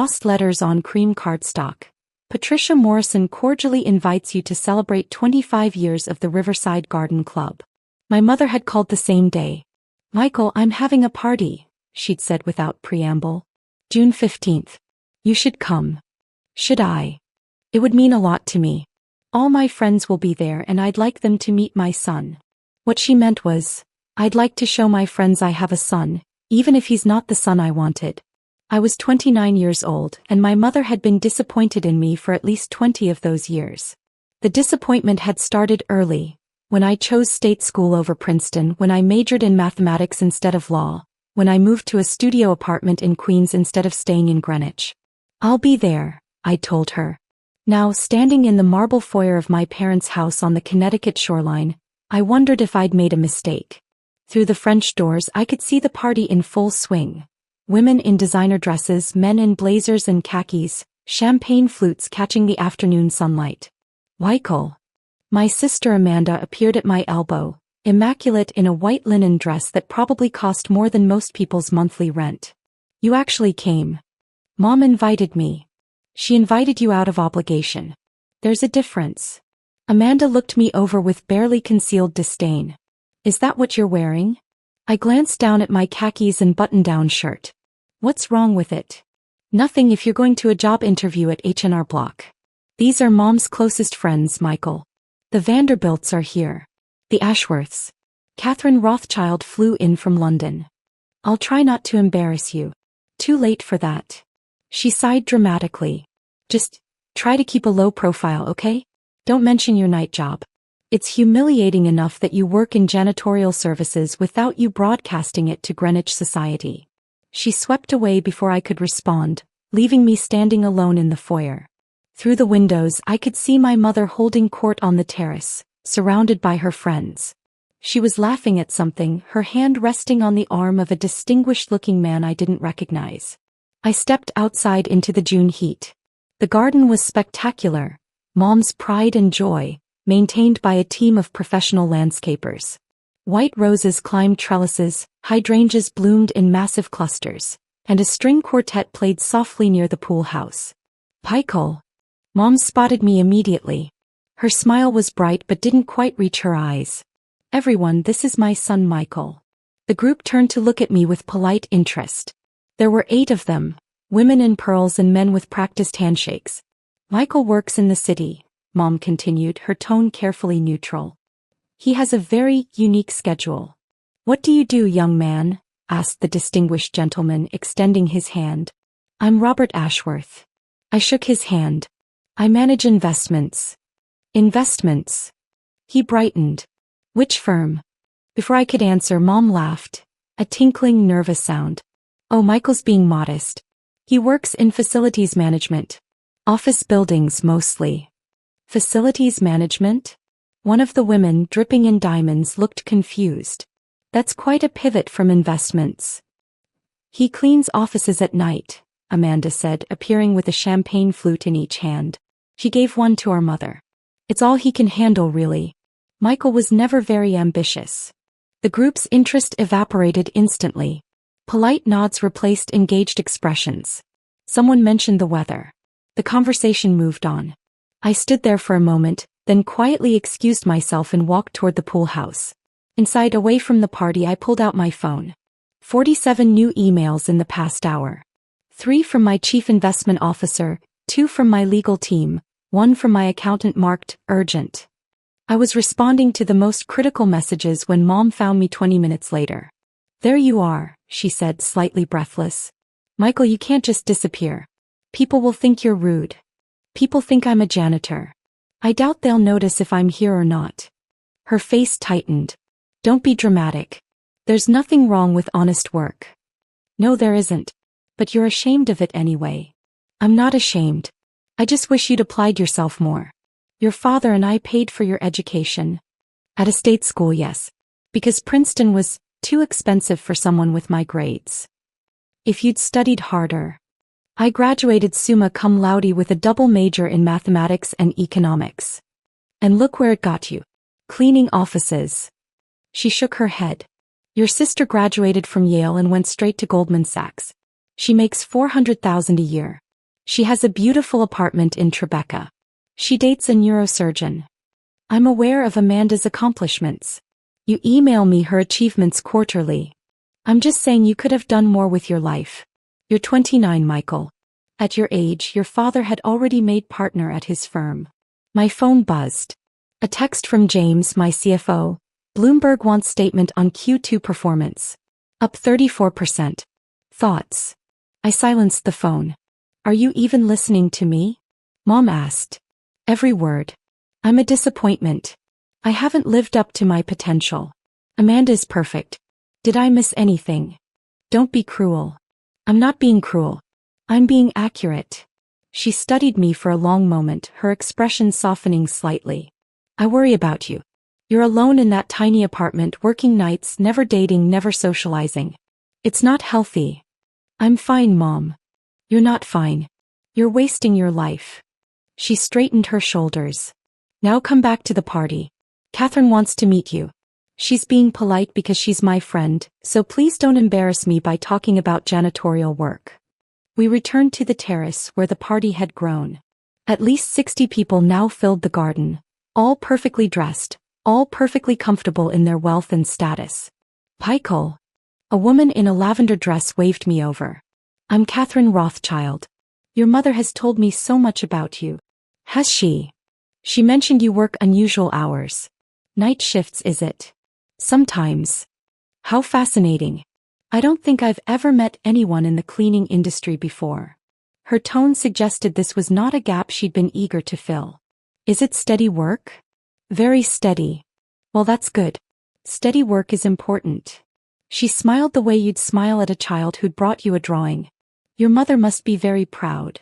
embossed letters on cream cardstock. Patricia Morrison cordially invites you to celebrate 25 years of the Riverside Garden Club. My mother had called the same day. Michael, I'm having a party, she'd said without preamble. June 15th. You should come. Should I? It would mean a lot to me. All my friends will be there and I'd like them to meet my son. What she meant was, I'd like to show my friends I have a son, even if he's not the son I wanted. I was 29 years old and my mother had been disappointed in me for at least 20 of those years. The disappointment had started early, when I chose state school over Princeton, when I majored in mathematics instead of law, when I moved to a studio apartment in Queens instead of staying in Greenwich. I'll be there, I told her. Now, standing in the marble foyer of my parents' house on the Connecticut shoreline, I wondered if I'd made a mistake. Through the French doors I could see the party in full swing. Women in designer dresses, men in blazers and khakis, champagne flutes catching the afternoon sunlight. Michael. My sister Amanda appeared at my elbow, immaculate in a white linen dress that probably cost more than most people's monthly rent. You actually came. Mom invited me. She invited you out of obligation. There's a difference. Amanda looked me over with barely concealed disdain. Is that what you're wearing? I glanced down at my khakis and button-down shirt. What's wrong with it? Nothing if you're going to a job interview at H&R Block. These are Mom's closest friends, Michael. The Vanderbilts are here. The Ashworths. Catherine Rothschild flew in from London. I'll try not to embarrass you. Too late for that. She sighed dramatically. Just try to keep a low profile, okay? Don't mention your night job. It's humiliating enough that you work in janitorial services without you broadcasting it to Greenwich society. She swept away before I could respond, leaving me standing alone in the foyer. Through the windows I could see my mother holding court on the terrace, surrounded by her friends. She was laughing at something, her hand resting on the arm of a distinguished-looking man I didn't recognize. I stepped outside into the June heat. The garden was spectacular, Mom's pride and joy, maintained by a team of professional landscapers. White roses climbed trellises, hydrangeas bloomed in massive clusters, and a string quartet played softly near the pool house. Michael. Mom spotted me immediately. Her smile was bright but didn't quite reach her eyes. Everyone, this is my son Michael. The group turned to look at me with polite interest. There were 8 of them, women in pearls and men with practiced handshakes. Michael works in the city, Mom continued, her tone carefully neutral. He has a very unique schedule. What do you do, young man? Asked the distinguished gentleman, extending his hand. I'm Robert Ashworth. I shook his hand. I manage investments. Investments. He brightened. Which firm? Before I could answer, Mom laughed. A tinkling, nervous sound. Oh, Michael's being modest. He works in facilities management. Office buildings mostly. Facilities management? One of the women, dripping in diamonds, looked confused. That's quite a pivot from investments. He cleans offices at night, Amanda said, appearing with a champagne flute in each hand. She gave one to our mother. It's all he can handle, really. Michael was never very ambitious. The group's interest evaporated instantly. Polite nods replaced engaged expressions. Someone mentioned the weather. The conversation moved on. I stood there for a moment, then quietly excused myself and walked toward the pool house. Inside, away from the party, I pulled out my phone. 47 new emails in the past hour. 3 from my chief investment officer, 2 from my legal team, 1 from my accountant marked urgent. I was responding to the most critical messages when Mom found me 20 minutes later. There you are, she said, slightly breathless. Michael, you can't just disappear. People will think you're rude. People think I'm a janitor. I doubt they'll notice if I'm here or not. Her face tightened. Don't be dramatic. There's nothing wrong with honest work. No, there isn't. But you're ashamed of it anyway. I'm not ashamed. I just wish you'd applied yourself more. Your father and I paid for your education. At a state school, yes. Because Princeton was too expensive for someone with my grades. If you'd studied harder. I graduated summa cum laude with a double major in mathematics and economics. And look where it got you. Cleaning offices. She shook her head. Your sister graduated from Yale and went straight to Goldman Sachs. She makes $400,000 a year. She has a beautiful apartment in Tribeca. She dates a neurosurgeon. I'm aware of Amanda's accomplishments. You email me her achievements quarterly. I'm just saying you could have done more with your life. You're 29, Michael. At your age, your father had already made partner at his firm. My phone buzzed. A text from James, my CFO. Bloomberg wants statement on Q2 performance. Up 34%. Thoughts? I silenced the phone. Are you even listening to me? Mom asked. Every word. I'm a disappointment. I haven't lived up to my potential. Amanda's perfect. Did I miss anything? Don't be cruel. I'm not being cruel. I'm being accurate. She studied me for a long moment, her expression softening slightly. I worry about you. You're alone in that tiny apartment, working nights, never dating, never socializing. It's not healthy. I'm fine, Mom. You're not fine. You're wasting your life. She straightened her shoulders. Now come back to the party. Catherine wants to meet you. She's being polite because she's my friend, so please don't embarrass me by talking about janitorial work. We returned to the terrace where the party had grown. At least 60 people now filled the garden, all perfectly dressed, all perfectly comfortable in their wealth and status. Michael. A woman in a lavender dress waved me over. I'm Catherine Rothschild. Your mother has told me so much about you. Has she? She mentioned you work unusual hours. Night shifts, is it? Sometimes. How fascinating. I don't think I've ever met anyone in the cleaning industry before. Her tone suggested this was not a gap she'd been eager to fill. Is it steady work? Very steady. Well, that's good. Steady work is important. She smiled the way you'd smile at a child who'd brought you a drawing. Your mother must be very proud.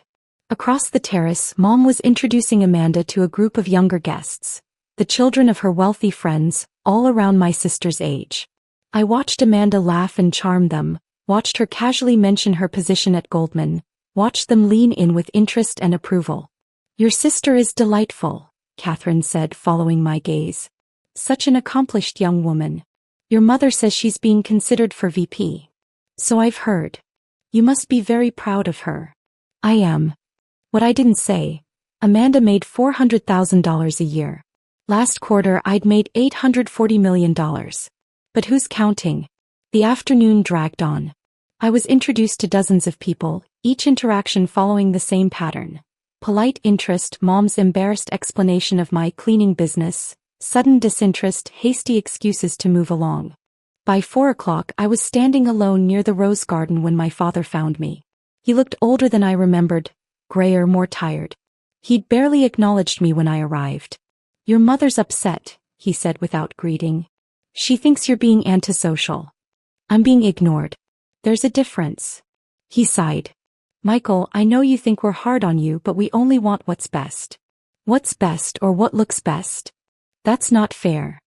Across the terrace, Mom was introducing Amanda to a group of younger guests, the children of her wealthy friends, all around my sister's age. I watched Amanda laugh and charm them, watched her casually mention her position at Goldman, watched them lean in with interest and approval. Your sister is delightful, Catherine said, following my gaze. Such an accomplished young woman. Your mother says she's being considered for VP. So I've heard. You must be very proud of her. I am. What I didn't say, Amanda made $400,000 a year. Last quarter I'd made $840 million. But who's counting? The afternoon dragged on. I was introduced to dozens of people, each interaction following the same pattern. Polite interest, Mom's embarrassed explanation of my cleaning business, sudden disinterest, hasty excuses to move along. By 4 o'clock I was standing alone near the rose garden when my father found me. He looked older than I remembered, grayer, more tired. He'd barely acknowledged me when I arrived. Your mother's upset, he said without greeting. She thinks you're being antisocial. I'm being ignored. There's a difference. He sighed. Michael, I know you think we're hard on you, but we only want what's best. What's best or what looks best? That's not fair.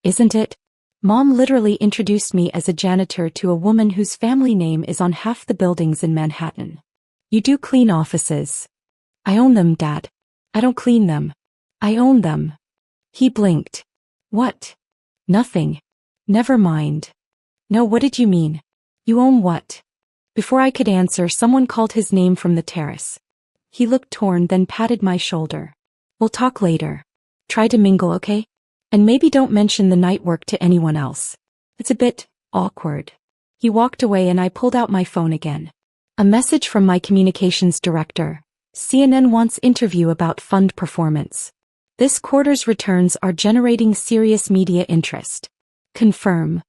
Isn't it? Mom literally introduced me as a janitor to a woman whose family name is on half the buildings in Manhattan. You do clean offices. I own them, Dad. I don't clean them. I own them. He blinked. What? Nothing. Never mind. No, what did you mean? You own what? Before I could answer, someone called his name from the terrace. He looked torn, then patted my shoulder. We'll talk later. Try to mingle, okay? And maybe don't mention the night work to anyone else. It's a bit awkward. He walked away and I pulled out my phone again. A message from my communications director. CNN wants interview about fund performance. This quarter's returns are generating serious media interest. Confirm.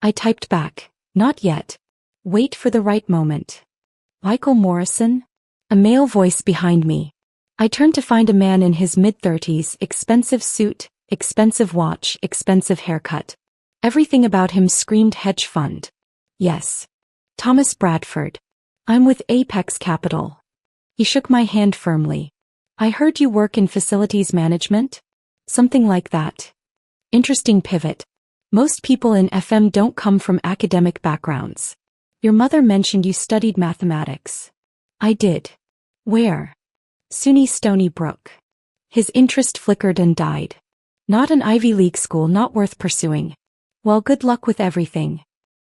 I typed back. Not yet. Wait for the right moment. Michael Morrison? A male voice behind me. I turned to find a man in his mid-30s, expensive suit, expensive watch, expensive haircut. Everything about him screamed hedge fund. Yes. Thomas Bradford. I'm with Apex Capital. He shook my hand firmly. I heard you work in facilities management? Something like that. Interesting pivot. Most people in FM don't come from academic backgrounds. Your mother mentioned you studied mathematics. I did. Where? SUNY Stony Brook. His interest flickered and died. Not an Ivy League school, not worth pursuing. Well, good luck with everything.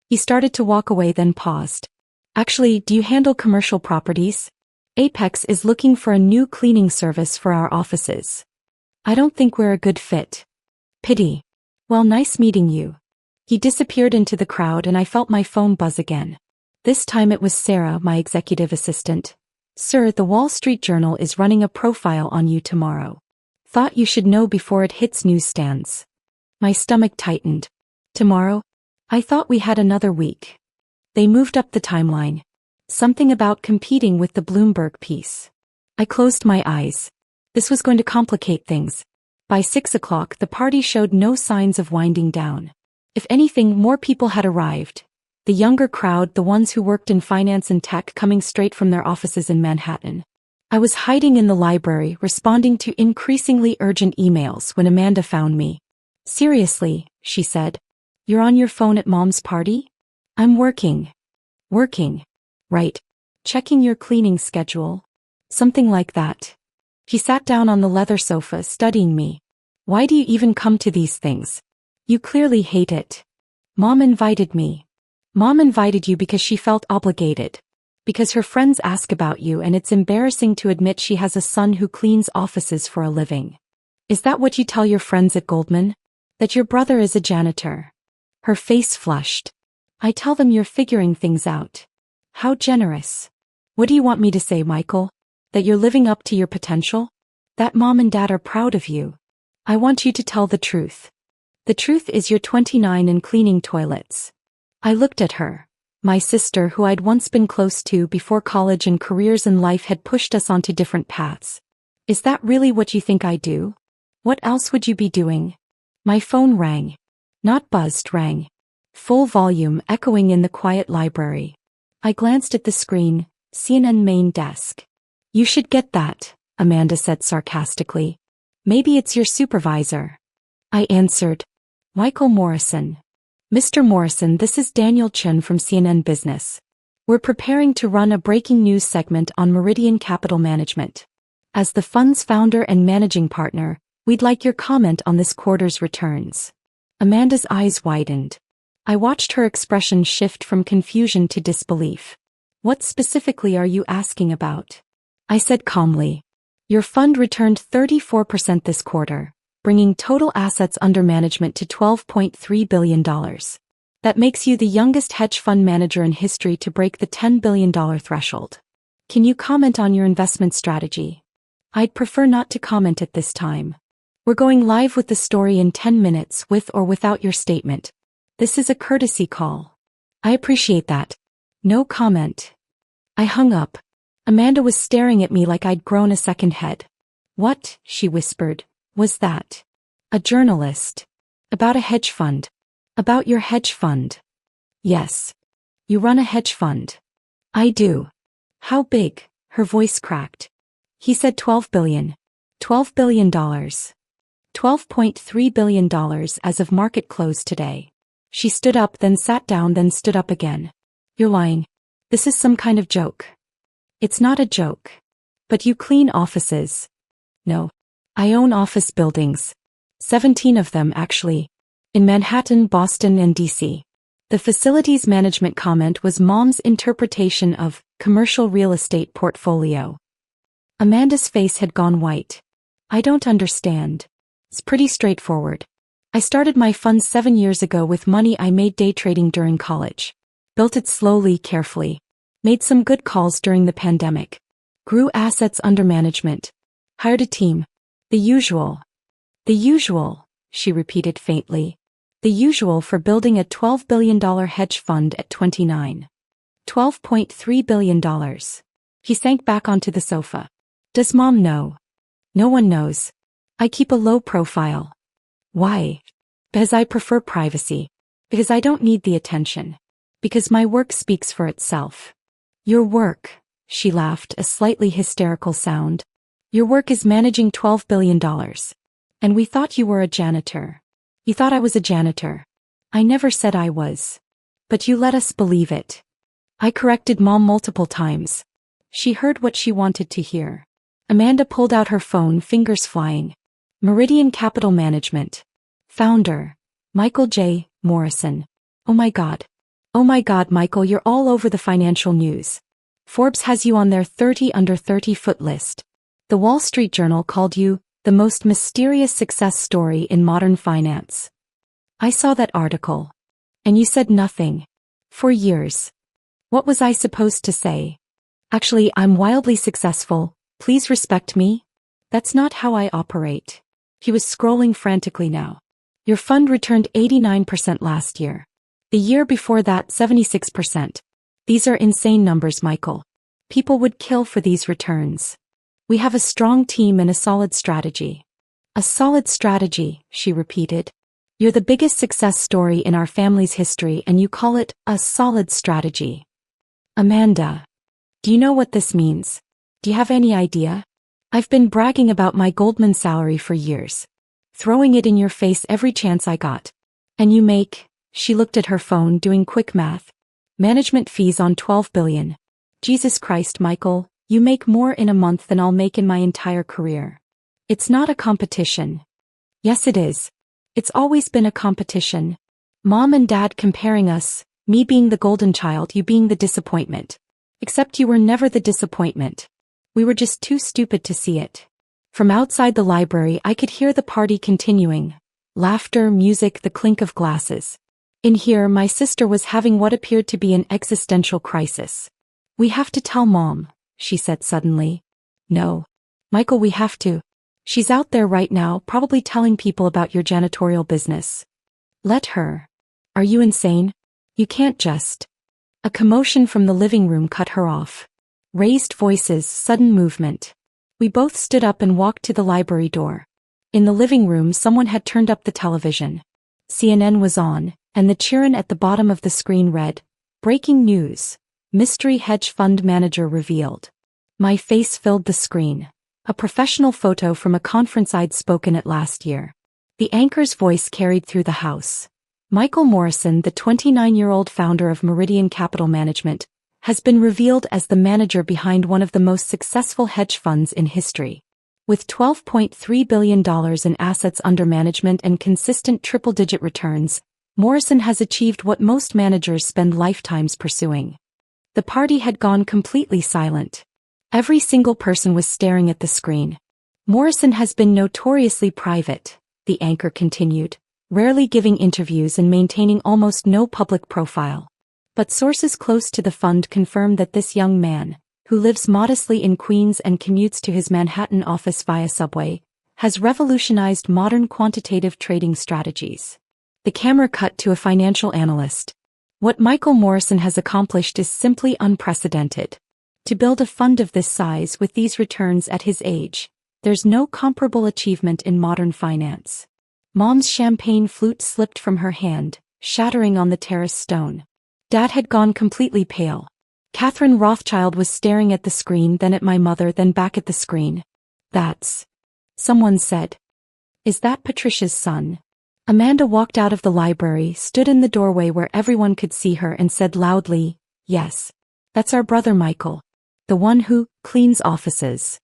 He started to walk away, then paused. Actually, do you handle commercial properties? Apex is looking for a new cleaning service for our offices. I don't think we're a good fit. Pity. Well, nice meeting you. He disappeared into the crowd and I felt my phone buzz again. This time it was Sarah, my executive assistant. Sir, the Wall Street Journal is running a profile on you tomorrow. Thought you should know before it hits newsstands. My stomach tightened. Tomorrow? I thought we had another week. They moved up the timeline. Something about competing with the Bloomberg piece. I closed my eyes. This was going to complicate things. By 6 o'clock the party showed no signs of winding down. If anything, more people had arrived. The younger crowd, the ones who worked in finance and tech, coming straight from their offices in Manhattan. I was hiding in the library, responding to increasingly urgent emails when Amanda found me. Seriously, she said. You're on your phone at Mom's party? I'm working. Working. Right. Checking your cleaning schedule. Something like that. He sat down on the leather sofa, studying me. Why do you even come to these things? You clearly hate it. Mom invited me. Mom invited you because she felt obligated. Because her friends ask about you and it's embarrassing to admit she has a son who cleans offices for a living. Is that what you tell your friends at Goldman? That your brother is a janitor? Her face flushed. I tell them you're figuring things out. How generous. What do you want me to say, Michael? That you're living up to your potential? That Mom and Dad are proud of you? I want you to tell the truth. The truth is you're 29 and cleaning toilets. I looked at her. My sister, who I'd once been close to before college and careers in life had pushed us onto different paths. Is that really what you think I do? What else would you be doing? My phone rang. Not buzzed, rang. Full volume, echoing in the quiet library. I glanced at the screen, CNN main desk. You should get that, Amanda said sarcastically. Maybe it's your supervisor. I answered. Michael Morrison. Mr. Morrison, this is Daniel Chen from CNN Business. We're preparing to run a breaking news segment on Meridian Capital Management. As the fund's founder and managing partner, we'd like your comment on this quarter's returns. Amanda's eyes widened. I watched her expression shift from confusion to disbelief. What specifically are you asking about? I said calmly. Your fund returned 34% this quarter, bringing total assets under management to $12.3 billion. That makes you the youngest hedge fund manager in history to break the $10 billion threshold. Can you comment on your investment strategy? I'd prefer not to comment at this time. We're going live with the story in 10 minutes with or without your statement. This is a courtesy call. I appreciate that. No comment. I hung up. Amanda was staring at me like I'd grown a second head. What, she whispered, was that? A journalist. About a hedge fund. About your hedge fund. Yes. You run a hedge fund. I do. How big? Her voice cracked. He said $12 billion. $12 billion. $12.3 billion as of market close today. She stood up, then sat down, then stood up again. You're lying. This is some kind of joke. It's not a joke. But you clean offices. No. I own office buildings. 17 of them, actually. In Manhattan, Boston, and D.C. The facilities management comment was Mom's interpretation of commercial real estate portfolio. Amanda's face had gone white. I don't understand. It's pretty straightforward. I started my fund 7 years ago with money I made day trading during college. Built it slowly, carefully. Made some good calls during the pandemic. Grew assets under management. Hired a team. The usual. The usual, she repeated faintly. The usual for building a $12 billion hedge fund at 29. $12.3 billion. He sank back onto the sofa. Does Mom know? No one knows. I keep a low profile. Why? Because I prefer privacy. Because I don't need the attention. Because my work speaks for itself. Your work, she laughed, a slightly hysterical sound. Your work is managing $12 billion. And we thought you were a janitor. You thought I was a janitor. I never said I was. But you let us believe it. I corrected Mom multiple times. She heard what she wanted to hear. Amanda pulled out her phone, fingers flying. Meridian Capital Management. Founder. Michael J. Morrison. Oh my God. Oh my God, Michael, you're all over the financial news. Forbes has you on their 30 under 30-foot list. The Wall Street Journal called you the most mysterious success story in modern finance. I saw that article. And you said nothing. For years. What was I supposed to say? Actually, I'm wildly successful. Please respect me. That's not how I operate. He was scrolling frantically now. Your fund returned 89% last year. The year before that, 76%. These are insane numbers, Michael. People would kill for these returns. We have a strong team and a solid strategy. A solid strategy, she repeated. You're the biggest success story in our family's history and you call it a solid strategy. Amanda. Do you know what this means? Do you have any idea? I've been bragging about my Goldman salary for years. Throwing it in your face every chance I got. And you make, she looked at her phone doing quick math. Management fees on $12 billion. Jesus Christ, Michael, you make more in a month than I'll make in my entire career. It's not a competition. Yes, it is. It's always been a competition. Mom and Dad comparing us, me being the golden child, you being the disappointment. Except you were never the disappointment. We were just too stupid to see it. From outside the library I could hear the party continuing. Laughter, music, the clink of glasses. In here my sister was having what appeared to be an existential crisis. We have to tell Mom, she said suddenly. No. Michael, we have to. She's out there right now, probably telling people about your janitorial business. Let her. Are you insane? You can't just. A commotion from the living room cut her off. Raised voices, sudden movement. We both stood up and walked to the library door. In the living room someone had turned up the television. CNN was on, and the chirun at the bottom of the screen read, "Breaking news. Mystery hedge fund manager revealed." My face filled the screen. A professional photo from a conference I'd spoken at last year. The anchor's voice carried through the house. Michael Morrison, the 29-year-old founder of Meridian Capital Management, has been revealed as the manager behind one of the most successful hedge funds in history. With $12.3 billion in assets under management and consistent triple-digit returns, Morrison has achieved what most managers spend lifetimes pursuing. The party had gone completely silent. Every single person was staring at the screen. Morrison has been notoriously private, the anchor continued, rarely giving interviews and maintaining almost no public profile. But sources close to the fund confirm that this young man, who lives modestly in Queens and commutes to his Manhattan office via subway, has revolutionized modern quantitative trading strategies. The camera cut to a financial analyst. What Michael Morrison has accomplished is simply unprecedented. To build a fund of this size with these returns at his age, there's no comparable achievement in modern finance. Mom's champagne flute slipped from her hand, shattering on the terrace stone. Dad had gone completely pale. Catherine Rothschild was staring at the screen, then at my mother, then back at the screen. That's... Someone said. Is that Patricia's son? Amanda walked out of the library, stood in the doorway where everyone could see her and said loudly, yes. That's our brother Michael. The one who cleans offices.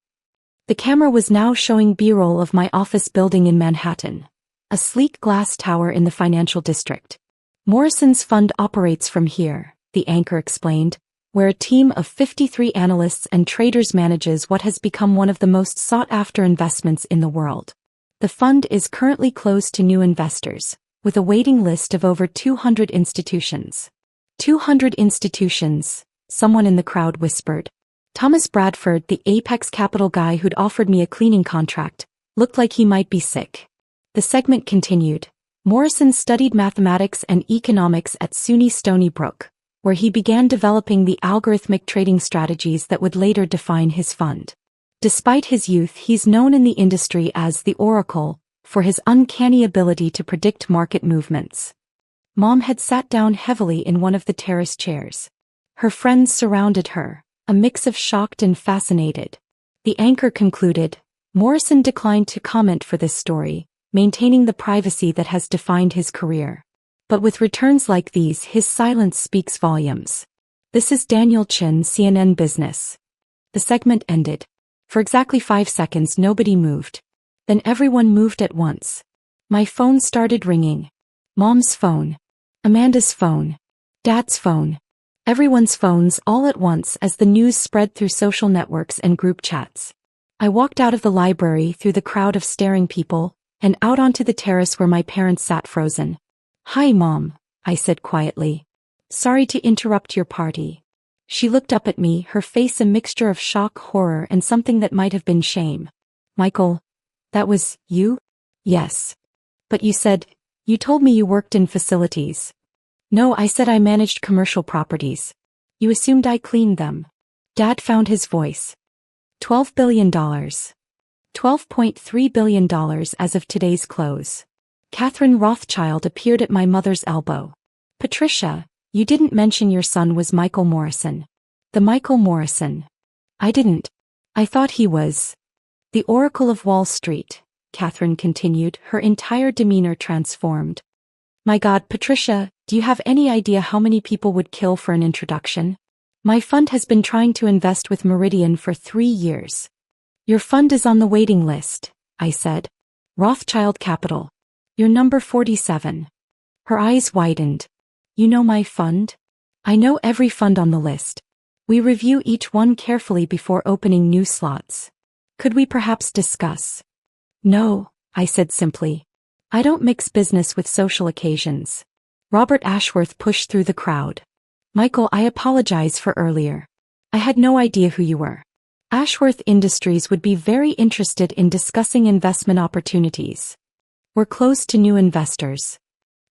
The camera was now showing B-roll of my office building in Manhattan. A sleek glass tower in the financial district. Morrison's fund operates from here, the anchor explained, where a team of 53 analysts and traders manages what has become one of the most sought-after investments in the world. The fund is currently closed to new investors, with a waiting list of over 200 institutions. 200 institutions, someone in the crowd whispered. Thomas Bradford, the Apex Capital guy who'd offered me a cleaning contract, looked like he might be sick. The segment continued. Morrison studied mathematics and economics at SUNY Stony Brook, where he began developing the algorithmic trading strategies that would later define his fund. Despite his youth, he's known in the industry as the Oracle, for his uncanny ability to predict market movements. Mom had sat down heavily in one of the terrace chairs. Her friends surrounded her, a mix of shocked and fascinated. The anchor concluded. Morrison declined to comment for this story, maintaining the privacy that has defined his career. But with returns like these, his silence speaks volumes. This is Daniel Chin, CNN Business. The segment ended. For exactly 5 seconds nobody moved. Then everyone moved at once. My phone started ringing. Mom's phone. Amanda's phone. Dad's phone. Everyone's phones all at once as the news spread through social networks and group chats. I walked out of the library through the crowd of staring people, and out onto the terrace where my parents sat frozen. "Hi, Mom," I said quietly. "Sorry to interrupt your party." She looked up at me, her face a mixture of shock, horror, and something that might have been shame. "Michael, that was you?" "Yes. But you told me you worked in facilities." "No, I said I managed commercial properties. You assumed I cleaned them." Dad found his voice. $12 billion. $12.3 billion as of today's close. Catherine Rothschild appeared at my mother's elbow. "Patricia, you didn't mention your son was Michael Morrison." "The Michael Morrison." "I didn't. I thought he was the Oracle of Wall Street," Catherine continued, her entire demeanor transformed. "My God, Patricia, do you have any idea how many people would kill for an introduction? My fund has been trying to invest with Meridian for 3 years." "Your fund is on the waiting list," I said. "Rothschild Capital. You're number 47. Her eyes widened. "You know my fund?" "I know every fund on the list. We review each one carefully before opening new slots. Could we perhaps discuss?" "No," I said simply. "I don't mix business with social occasions." Robert Ashworth pushed through the crowd. "Michael, I apologize for earlier. I had no idea who you were. Ashworth Industries would be very interested in discussing investment opportunities. We're closed to new investors.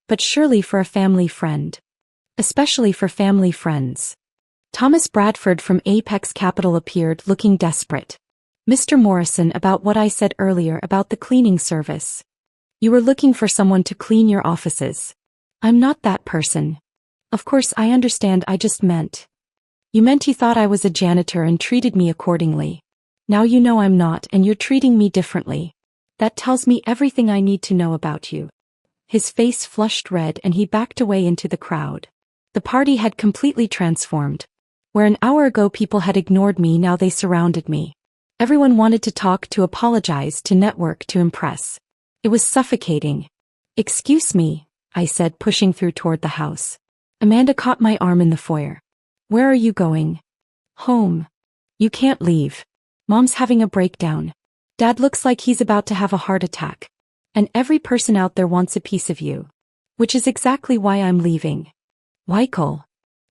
But surely for a family friend. Especially for family friends." Thomas Bradford from Apex Capital appeared, looking desperate. "Mr. Morrison, about what I said earlier about the cleaning service. You were looking for someone to clean your offices." "I'm not that person." "Of course I understand, I just meant. You meant you thought I was a janitor and treated me accordingly. Now you know I'm not and you're treating me differently. That tells me everything I need to know about you." His face flushed red and he backed away into the crowd. The party had completely transformed. Where an hour ago people had ignored me, now they surrounded me. Everyone wanted to talk, to apologize, to network, to impress. It was suffocating. "Excuse me," I said, pushing through toward the house. Amanda caught my arm in the foyer. "Where are you going?" "Home." "You can't leave. Mom's having a breakdown. Dad looks like he's about to have a heart attack. And every person out there wants a piece of you. Which is exactly why I'm leaving." "Michael."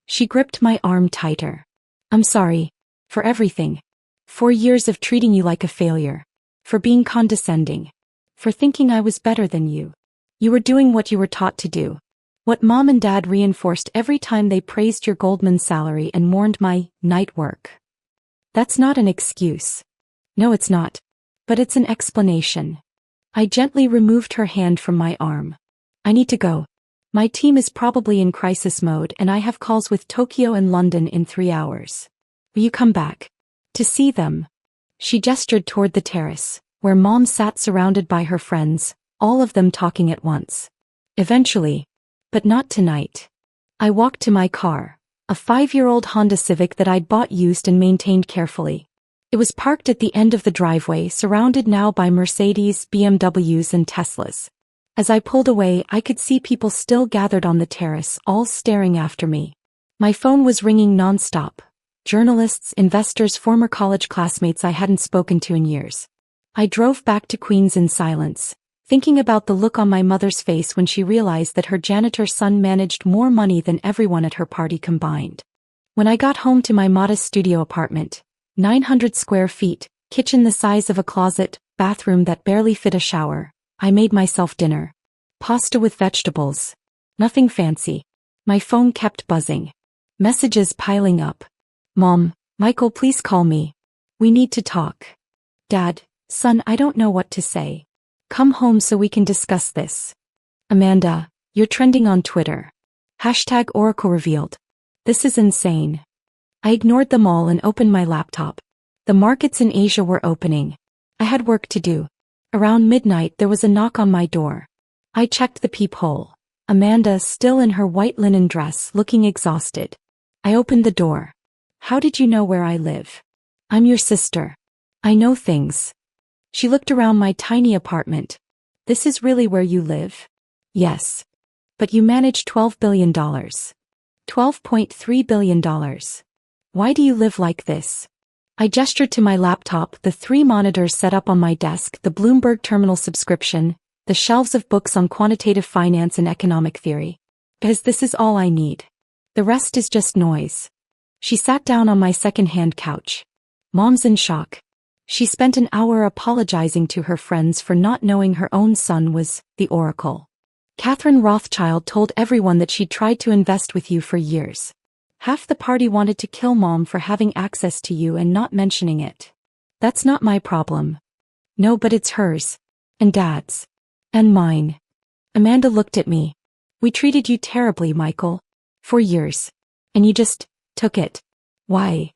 She gripped my arm tighter. "I'm sorry. For everything. 4 years of treating you like a failure. For being condescending. For thinking I was better than you. You were doing what you were taught to do. What Mom and Dad reinforced every time they praised your Goldman salary and mourned my night work. That's not an excuse. No, it's not. But it's an explanation." I gently removed her hand from my arm. "I need to go. My team is probably in crisis mode and I have calls with Tokyo and London in 3 hours. Will you come back? To see them?" She gestured toward the terrace, where Mom sat surrounded by her friends, all of them talking at once. "Eventually. But not tonight." I walked to my car, a 5-year-old Honda Civic that I'd bought used and maintained carefully. It was parked at the end of the driveway, surrounded now by Mercedes, BMWs and Teslas. As I pulled away, I could see people still gathered on the terrace, all staring after me. My phone was ringing nonstop. Journalists, investors, former college classmates I hadn't spoken to in years. I drove back to Queens in silence, thinking about the look on my mother's face when she realized that her janitor son managed more money than everyone at her party combined. When I got home to my modest studio apartment, 900 square feet, kitchen the size of a closet, bathroom that barely fit a shower, I made myself dinner. Pasta with vegetables. Nothing fancy. My phone kept buzzing. Messages piling up. "Mom, Michael, please call me. We need to talk." "Dad, son, I don't know what to say. Come home so we can discuss this." "Amanda, you're trending on Twitter. #Oracle revealed. This is insane." I ignored them all and opened my laptop. The markets in Asia were opening. I had work to do. Around midnight there was a knock on my door. I checked the peephole. Amanda, still in her white linen dress, looking exhausted. I opened the door. "How did you know where I live?" "I'm your sister. I know things." She looked around my tiny apartment. "This is really where you live?" "Yes. But you manage $12 billion. $12.3 billion. Why do you live like this? I gestured to my laptop, the 3 monitors set up on my desk, the Bloomberg terminal subscription, the shelves of books on quantitative finance and economic theory. Because this is all I need. The rest is just noise. She sat down on my second-hand couch. Mom's in shock. She spent an hour apologizing to her friends for not knowing her own son was the Oracle. Catherine Rothschild told everyone that she'd tried to invest with you for years. Half the party wanted to kill Mom for having access to you and not mentioning it. That's not my problem. No, but it's hers. And Dad's. And mine. Amanda looked at me. We treated you terribly, Michael. For years. And you just took it. Why?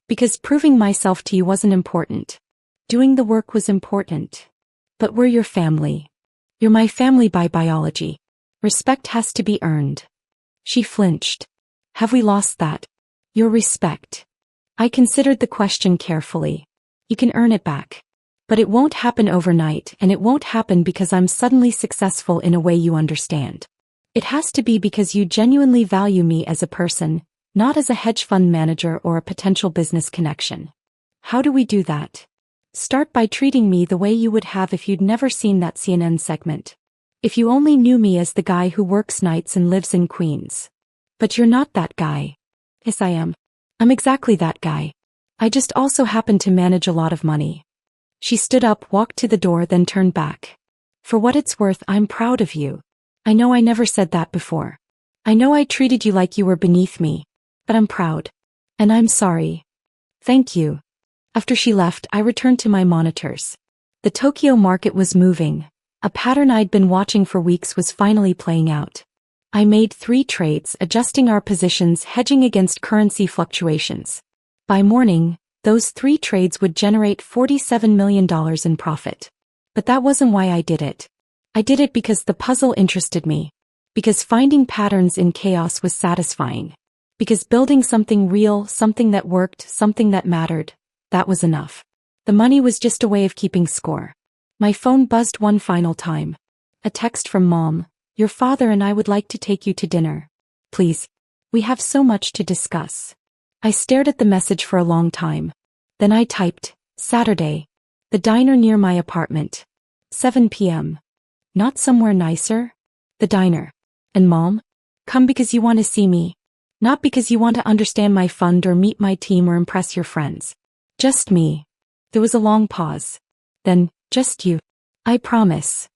Because proving myself to you wasn't important. Doing the work was important. But we're your family. You're my family by biology. Respect has to be earned. She flinched. Have we lost that? Your respect. I considered the question carefully. You can earn it back. But it won't happen overnight, and it won't happen because I'm suddenly successful in a way you understand. It has to be because you genuinely value me as a person, not as a hedge fund manager or a potential business connection. How do we do that? Start by treating me the way you would have if you'd never seen that CNN segment. If you only knew me as the guy who works nights and lives in Queens. But you're not that guy. Yes, I am. I'm exactly that guy. I just also happen to manage a lot of money. She stood up, walked to the door, then turned back. For what it's worth, I'm proud of you. I know I never said that before. I know I treated you like you were beneath me. But I'm proud. And I'm sorry. Thank you. After she left, I returned to my monitors. The Tokyo market was moving. A pattern I'd been watching for weeks was finally playing out. I made 3 trades, adjusting our positions, hedging against currency fluctuations. By morning, those 3 trades would generate $47 million in profit. But that wasn't why I did it. I did it because the puzzle interested me. Because finding patterns in chaos was satisfying. Because building something real, something that worked, something that mattered, that was enough. The money was just a way of keeping score. My phone buzzed one final time. A text from Mom. Your father and I would like to take you to dinner. Please. We have so much to discuss. I stared at the message for a long time. Then I typed, Saturday. The diner near my apartment. 7 p.m. Not somewhere nicer? The diner. And Mom? Come because you want to see me. Not because you want to understand my fund or meet my team or impress your friends. Just me. There was a long pause. Then, just you. I promise.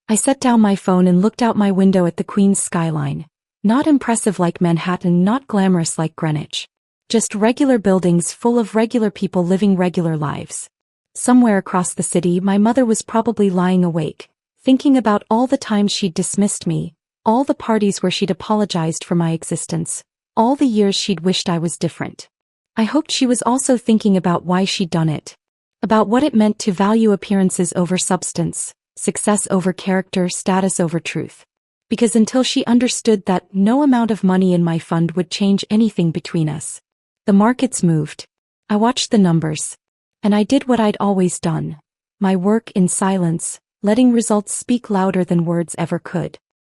I set down my phone and looked out my window at the Queens skyline. Not impressive like Manhattan, not glamorous like Greenwich. Just regular buildings full of regular people living regular lives. Somewhere across the city, my mother was probably lying awake, thinking about all the times she'd dismissed me, all the parties where she'd apologized for my existence, all the years she'd wished I was different. I hoped she was also thinking about why she'd done it. About what it meant to value appearances over substance. Success over character, status over truth. Because until she understood that no amount of money in my fund would change anything between us. The markets moved. I watched the numbers. And I did what I'd always done. My work in silence, letting results speak louder than words ever could.